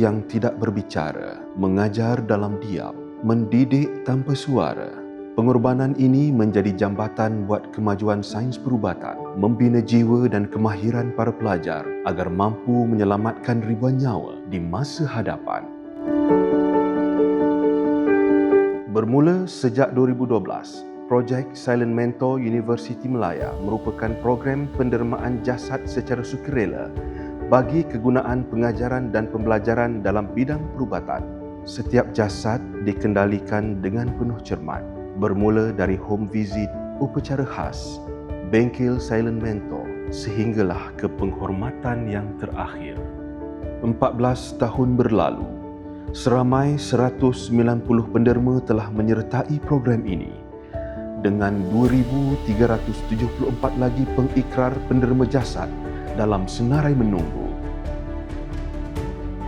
yang tidak berbicara, mengajar dalam diam, mendidik tanpa suara. Pengorbanan ini menjadi jambatan buat kemajuan sains perubatan, membina jiwa dan kemahiran para pelajar agar mampu menyelamatkan ribuan nyawa di masa hadapan. Bermula sejak 2012, projek Silent Mentor Universiti Melaya merupakan program pendermaan jasad secara sukarela bagi kegunaan pengajaran dan pembelajaran dalam bidang perubatan. Setiap jasad dikendalikan dengan penuh cermat, bermula dari home visit, upacara khas, bengkel Silent Mentor, sehinggalah ke penghormatan yang terakhir. 14 tahun berlalu, seramai 190 penderma telah menyertai program ini, dengan 2,374 lagi pengikrar penderma jasad dalam senarai menunggu.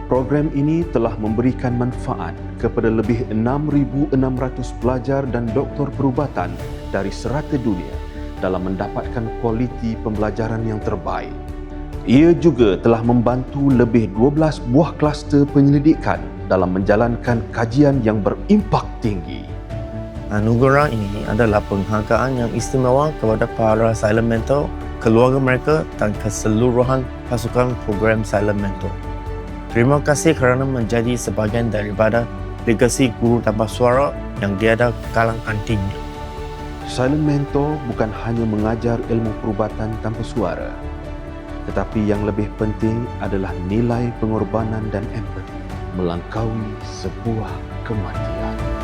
Program ini telah memberikan manfaat kepada lebih 6,600 pelajar dan doktor perubatan dari serata dunia dalam mendapatkan kualiti pembelajaran yang terbaik. Ia juga telah membantu lebih 12 buah kluster penyelidikan dalam menjalankan kajian yang berimpak tinggi. Anugerah ini adalah penghargaan yang istimewa kepada para Silent Mentor, keluarga mereka dan keseluruhan pasukan program Silent Mentor. Terima kasih kerana menjadi sebahagian daripada legasi guru tanpa suara yang tiada kalang antinya. Silent Mentor bukan hanya mengajar ilmu perubatan tanpa suara, tetapi yang lebih penting adalah nilai pengorbanan dan empati melangkaui sebuah kematian.